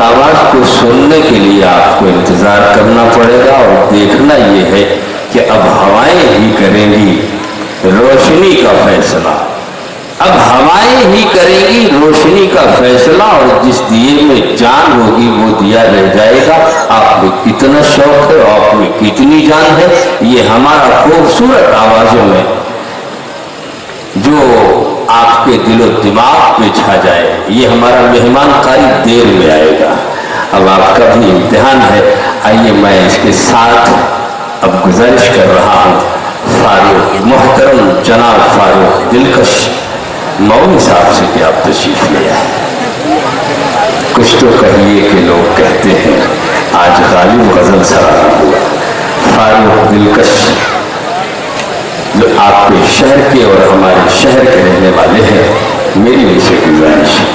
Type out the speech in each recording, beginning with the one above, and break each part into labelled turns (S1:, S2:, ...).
S1: आवाज को सुनने के लिए आपको इंतजार करना पड़ेगा और देखना ये है कि अब हवाएं ही करेंगी रोशनी का फैसला। अब हवाएं ही करेंगी रोशनी का फैसला और जिस दिए में जान होगी वो दिया रह जाएगा। आप में कितना शौक है, आप में कितनी जान है, ये हमारा खूबसूरत आवाजों में जो आपके दिलो दिमाग पे छा जाए, ये हमारा मेहमान कारी देर में आएगा। अब आपका भी इम्तिहान है। आइए मैं इसके साथ अब गुजारिश कर रहा हूँ फारूक, मोहतरम जनाब फारूक दिलकश मौनी साहब से कि आप तशरीफ ले आए। कुछ तो कहिए कि लोग कहते हैं आज गालिब गजल सराहा हुआ। फारूक दिलकश जो आपके शहर के और हमारे शहर के रहने वाले हैं, मेरी उनसे गुजारिश है।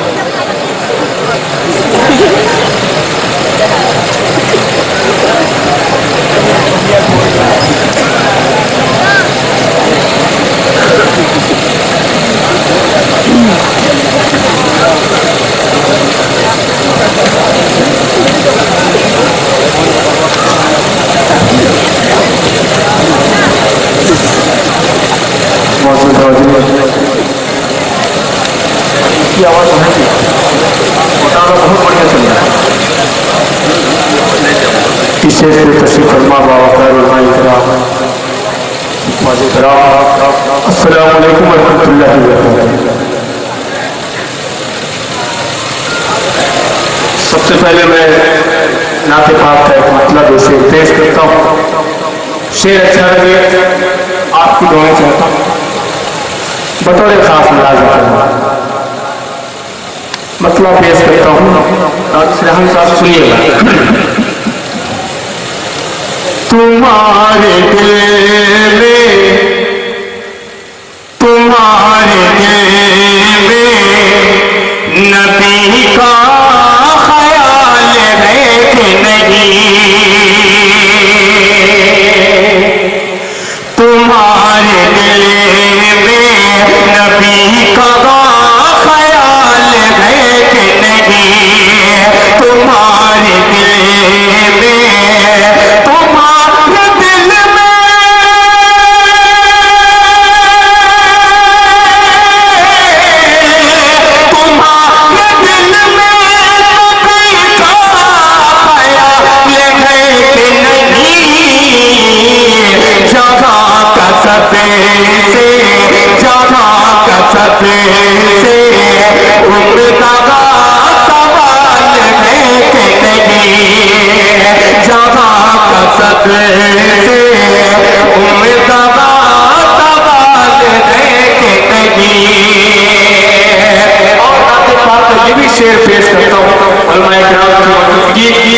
S2: की आवाज है बताना बहुत बढ़िया चल रहा है। इसे तशरीफ फरमा बाबा अस्सलाम वालेकुम रहमतुल्लाहि व बरकातहू। सबसे पहले मैं नाते पाक का एक मतलब इसे पेश करता हूँ। शेर अच्छा लगे आपकी दुआएं चाहता हूँ बतौर खास मुलाज़िम मतलब पेश करता हूँ और हम साथ सुनिएगा। तुम्हारे दिल में नबी का ख्याल है कि नहीं, तुम्हारे दिल में नबी का ख्याल है कि नहीं, तुम्हारे दिल में तुम्हारे दिल में शेर पेश करता हूँ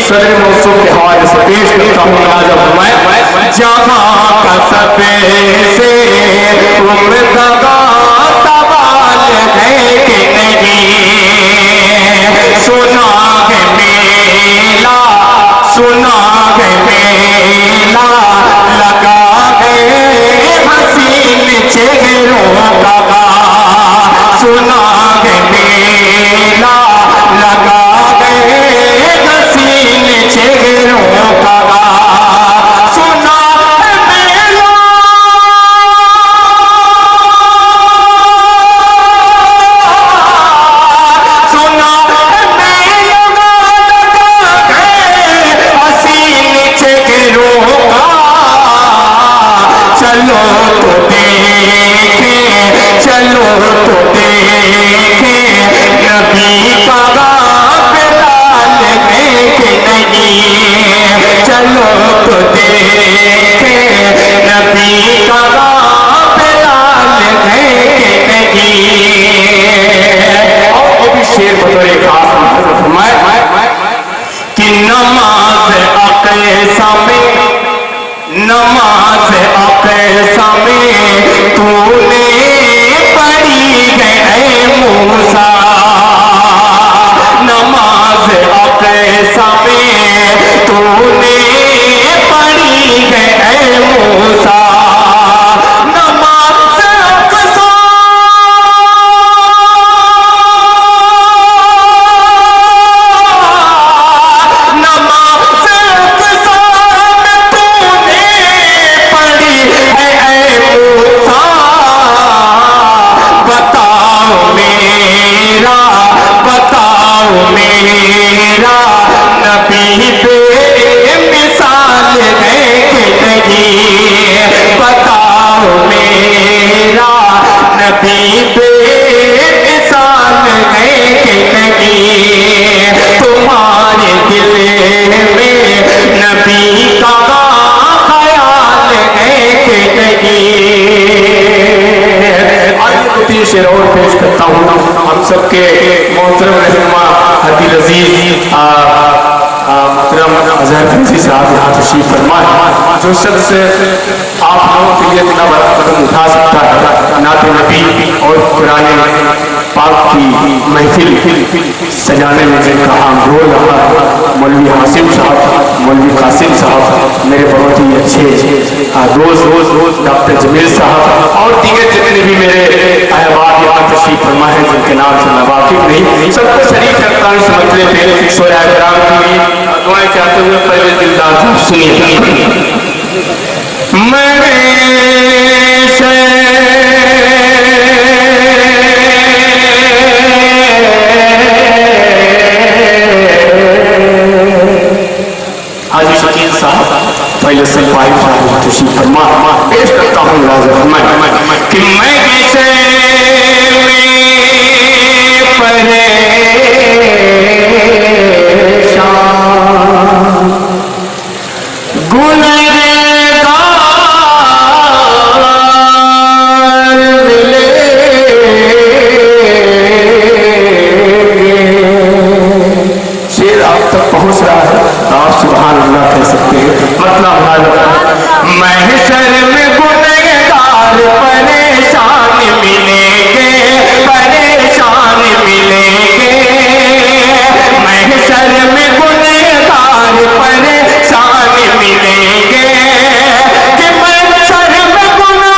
S2: सदर मौसूम के हवाले से पेश करता हूँ। जहाँ का सबसे उम्दा सवाल है कि नहीं, सुना है मेला, सुना है मेला लगा है हसीन चेहरों का, सुना है मेला लगा गए हसीन चेहरों का, सुना मेला सुना मेला लगा गए हसीन चेहरों का। चलो तो देखें, चलो तो देखें नबी का बिलाल है कि नहीं, चलो तो देखें नबी का बिलाल है कि नहीं। और ये भी शेर बतौर खास कि नमाज अक़सा में, नमाज अक़सा में तूने पढ़ी है मूसा, नमाज अक़सा में तूने पढ़ी है मूसा, नमाज अक़सा में नबी का ख्याल है कि नहीं। तीन शेर और पेश करता हूँ हम सबके मोहतरम रहनुमा हदील अजीज मोहतरम अजहर फैजी साहब यहाँ तशरीफ फरमा है। जो शख्स आप लोगों के लिए इतना बड़ा कदम उठा सकता है, नाते नबी और कुरान पाक की महफिल सजाने में जिनका आम रोल रहा, मौलवी हासिम साहब, मौलवी कासिम साहब, मेरे बहुत ही अच्छे दोस्त डॉक्टर जमील साहब और दीगर जितने भी मेरे अहबाब यहाँ तशरीफ फरमा है जिनके नाम से मैं वाकिफ नहीं, सबको शरीक करता हूँ इस मसले पे शोरा कराम की दुआएं चाहते हुए पहले दिलदार साहब सुनिए। हाजी शकील साहब पहले से पाइप साहब तशरीफ फरमा पेश करता हूँ कि मैं कैसे शेर आप तक पहुंच रहा है, आप सुभान अल्लाह कह सकते हैं। मतलब महशर में गुनहगार परेशान मिलेंगे, परेशान मिलेंगे, महशर में गुनहगार परेशान मिलेंगे कि महशर में गुनहगार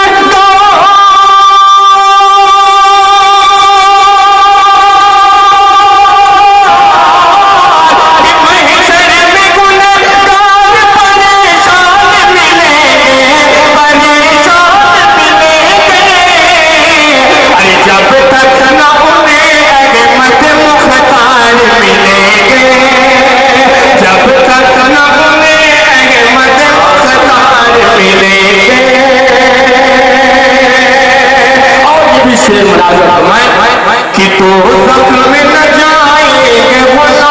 S2: कि तो ज़ख्म में न जाएंगे गुलाम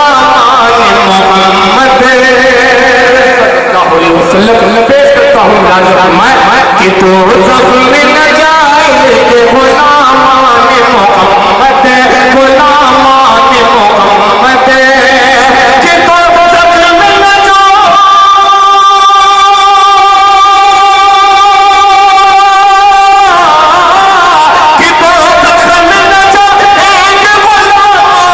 S2: मोहम्मद पेश करता हूँ कि तो ज़ख्म में न जाएंगे गुलाम मोहम्मद, गुलाम मोहम्मद कि तो ज़ख्म में न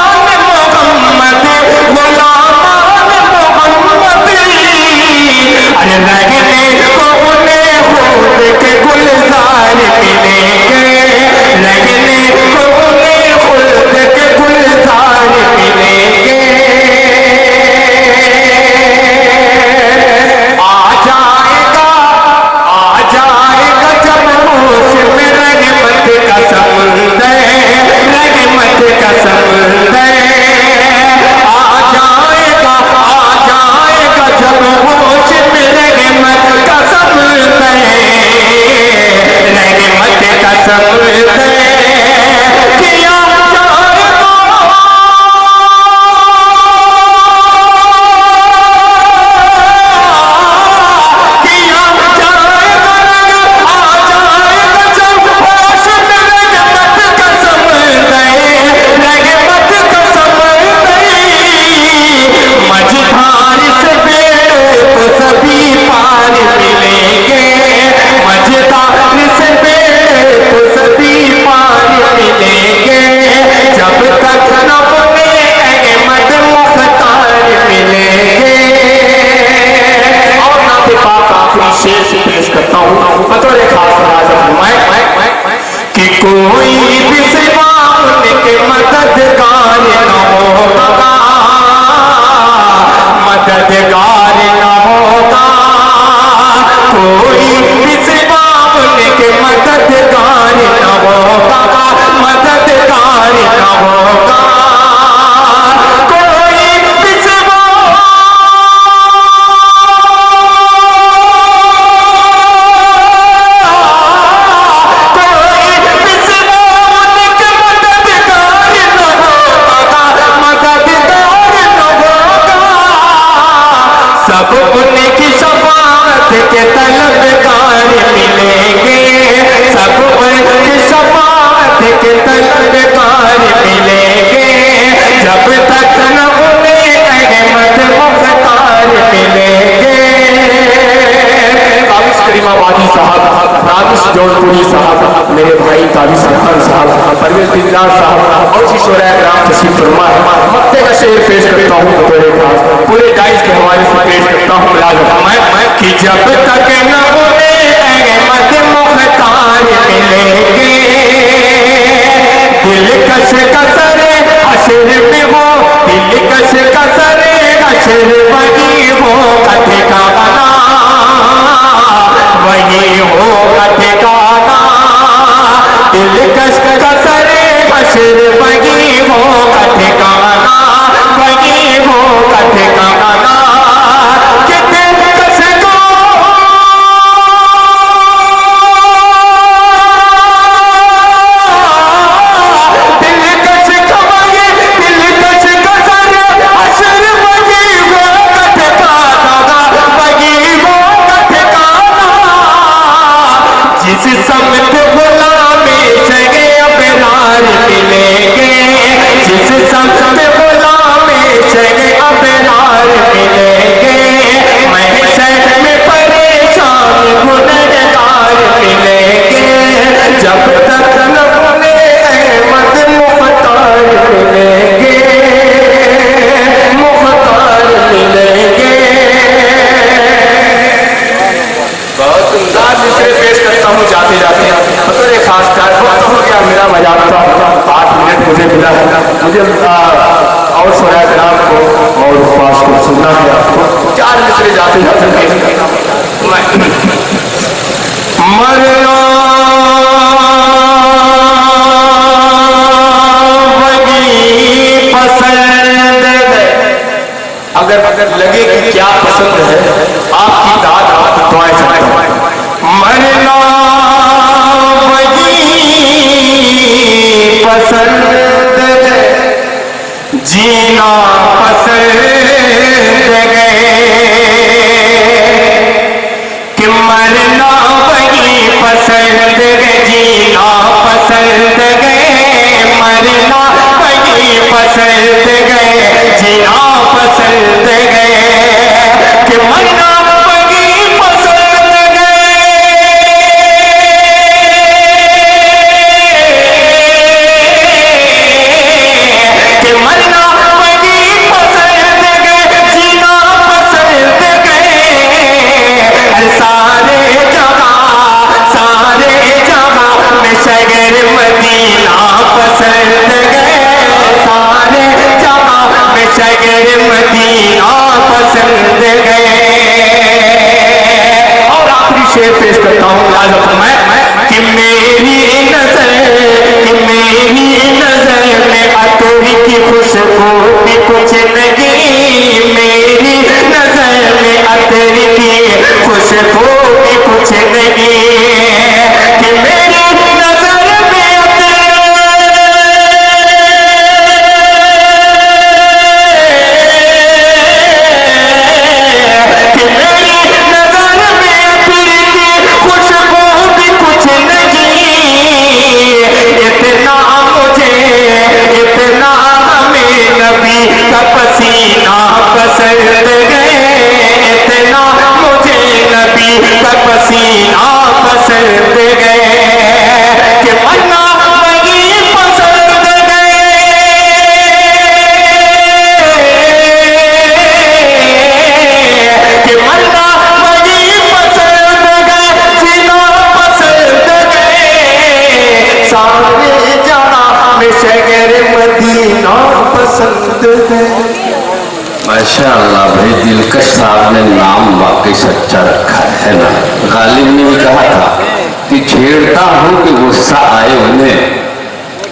S2: कि कोई भी सिवा उनके मददगार न होगा, मददगार न होगा, कोई भी सिवा उनके मददगार न होगा, मददगार न होगा, कोई भी सिवा
S3: तलबगार मिलेंगे, सब वर्ग शफाअत के तलबगार मिलेंगे, जब तक न उन्हें अहमद मुख्तार मिलेंगे।
S2: काबिज करीमाबादी साहब, राबिश जौनपुरी साहब, मेरे भाई काबिज रहमान साहब, परवेज दिलदार साहब और सी शोरा कराम तशरीफ फरमा है। मक्ते का शेर पेश करता हूँ तेरे पास, पूरे डाइस के हवाले से पेश करता हूँ। लाजवाब
S3: कि जब तक न उन्हें अहमद मुख्तार मिलेंगे, दिलकश कसरे हशर में हो, दिलकश कसरे हशर वही होगा ठिकाना, वही होगा ठिकाना, दिलकश कसरे हशर वही होगा ठिकाना, वही होगा ठिकाना। कि दिलकश को दिलकश कमाए, दिलकश कसर हशर वही होगा ठिकाना, वही होगा ठिकाना। जिस समत गुलामी सगे अबरार मिलेंगे, जिस समत गुलामी सगे अबरार मिलेंगे, महशर में परेशान गुनहगार मिलेंगे, जब तक न उन्हें अहमद मुख्तार मिलेंगे, मुख्तार मिलेंगे।
S2: बहुत अंदाज से पेश करता हूँ जाते जाते। बतौर खास कर हो गया मेरा मजाक था, 8 मिनट मुझे मिला है, मुझे और शोरा कराम को और पास को सुनना है आपको। 4 मिसरे जाते जाते पेश करता हूँ।
S3: मरना वही पसंद है,
S2: अगर लगे कि क्या पसंद है आपकी दाद आप दुआएं चाहता हूँ।
S3: मरना वही पसंद है, जीना पसंद है, कि मरना वही पसंद है, जीना पसंद है, मरना वही पसंद है, जीना पसंद है, कि मरना वही पसंद है, कि मरना वही पसंद है, जीना पसंद है। हर सारे जगह में शहर मदीना पसंद है, सारे जगह में शहर मदीना पसंद है।
S2: और आखिरी शेर पेश करता हूँ। लाजवाब
S3: कि मेरी नजर में अतर की खुशबू भी कुछ नहीं, मेरी नजर में अतर की खुशबू भी कुछ नहीं, कि मेरी नजर में अतर, कि मेरी नजर में अतर की खुशबू भी कुछ नहीं, इतना हमें नबी का पसीना पसंद है, इतना मुझे नबी का पसीना पसंद है, कि मरना वही पसंद है, कि मरना वही पसंद है, जीना पसंद है। सारे जहां में शहर मदीना पसंद है।
S1: माशाअल्लाह भाई, दिलकश साहब ने नाम वाकई सच्चा रखा है ना। गालिब ने भी कहा था कि छेड़ता हूँ कि गुस्सा आए उन्हें,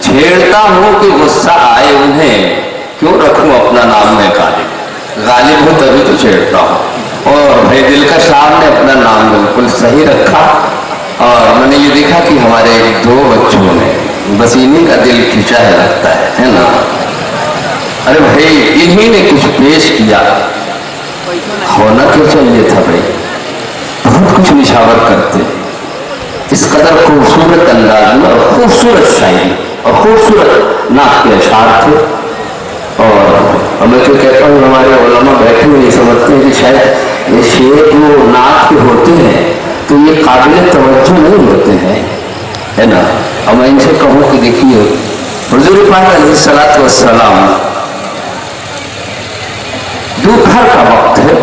S1: छेड़ता हूँ कि गुस्सा आए उन्हें, क्यों रखूं अपना नाम में गालिब, गालिब हो तभी तो छेड़ता हूँ। और भाई दिलकश साहब ने अपना नाम बिल्कुल सही रखा। और मैंने ये देखा कि हमारे 2 बच्चों ने बस इन्हीं का दिल खींचा है लगता है ना। अरे भाई इन्हीं ने कुछ पेश किया, होना क्यों चाहिए था भाई, बहुत कुछ निछावर करते हैं। इस कदर खूबसूरत अंदाज में और खूबसूरत शायरी और खूबसूरत नात के अशार थे। और मैं तो कहता हूँ हमारे उलमा बैठे हुए ये समझते हैं कि शायद ये शेर जो नात के होते हैं तो ये काबिल तवज्जो नहीं होते हैं, है ना। और मैं इनसे कहूँ कि देखिए हुजूर पाक अलैहिस्सलातु वस्सलाम दोपहर का वक्त है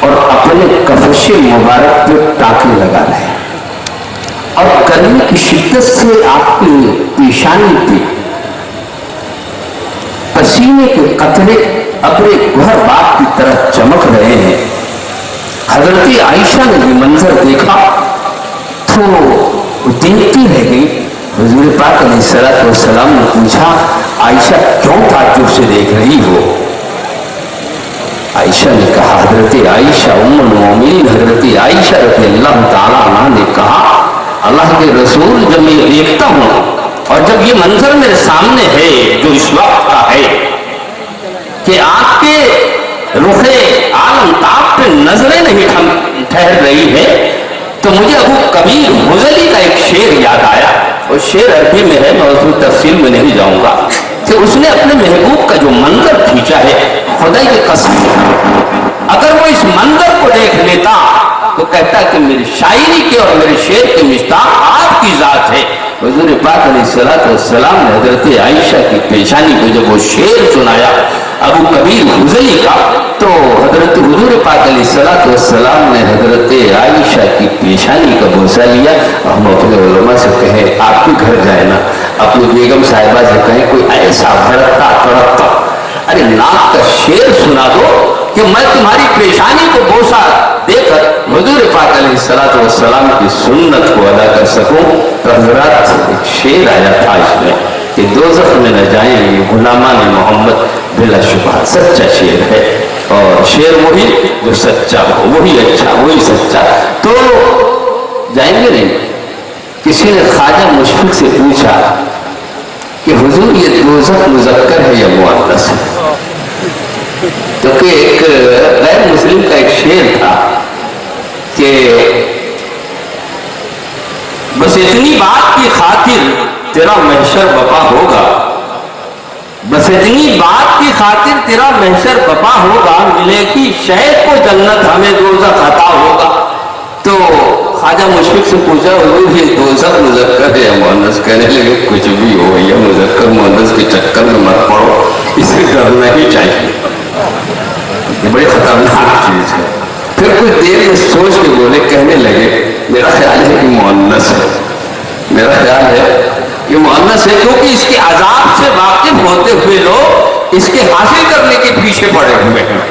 S1: और अपने कफश मुबारक पे टाके लगा रहे हैं और गर्मी की शिद्दत से आपकी पेशानी पे पसीने के कतरे अपने घर बाप की तरह चमक रहे हैं। हजरत आयशा ने ये मंजर देखा तो देखती रह गई। हुजूर पाक अलैहिस्सलातु वस्सलाम ने पूछा, आयशा क्यों ताज्जुब से देख रही हो? आयशा ने कहा, हजरत आयशा उम्मुल मोमिनीन हजरत आयशा रज़ियल्लाहु ताला अन्हा ने कहा, अल्लाह के रसूल जब मैं देखता हूँ और जब ये मंजर मेरे सामने है जो इस वक्त का है कि आपके रुखे आलम ताब पे नजरें नहीं ठहर रही है, तो मुझे अबू कबीर हुज़ैली का एक शेर याद आया। और शेर अरबी में है, मैं उसमें तफसील में नहीं जाऊंगा, कि उसने अपने महबूब का जो मंजर खींचा है, खुदा की कसम अगर वो इस मंजर को देख लेता तो कहता कि मेरी शायरी के और मेरे शेर के मिस्ताक आपकी जात है। हुजूर पाक अलैहिस्सलातु वस्सलाम ने हजरत आयशा की पेशानी को जब वो शेर सुनाया अबू कबीर हुज़ैली का, तो हजरत हुजूर पाक अलैहिस्सलातु वस्सलाम ने हजरत आयशा की पेशानी का बोसा लिया। हम अपने उलमा से कहें, आपके घर जाए ना, अपनी बेगम साहिबा से कहें कोई ऐसा भड़कता तड़पता अरे नाक का शेर सुना दो कि मैं तुम्हारी पेशानी को बोसा देकर हुजूर पाक अलैहिस्सलातु वस्सलाम की सुन्नत को अदा कर सकूं। तो हजरत एक शेर आया था इसमें कि दोज़ख में न जाएं ये गुलामान मोहम्मद, बिलाशुबह सच्चा शेर है और शेर वही जो सच्चा हो, वही अच्छा, वही सच्चा। तो जाएंगे नहीं। किसी ने ख्वाजा मुशफिक से पूछा कि हुजूर ये दोज़ख मुज़क्कर है या मुअन्नस है? क्योंकि एक गैर मुस्लिम का एक शेर था कि बस इतनी बात की खातिर तेरा महशर बपा होगा, बस इतनी बात की खातिर तेरा महशर बपा होगा, मिलेगी शैख को जन्नत हमें दोज़ख अता होगा। तो ख्वाजा मुशफिक से पूछा, हुजूर ये दोज़ख मुज़क्कर है या मुअन्नस? कहने लगे कुछ भी हो या मुज़क्कर मुअन्नस के चक्कर में मत पड़ो, इसे करना ही चाहिए, ये बड़ी खतरनाक चीज है। फिर कुछ देर में सोच के बोले, कहने लगे मेरा ख्याल है कि मुअन्नस है, मेरा ख्याल है कि मुअन्नस है, क्योंकि इसके अजाब से वाकिफ होते हुए लोग इसके हासिल करने के पीछे पड़े हुए हैं।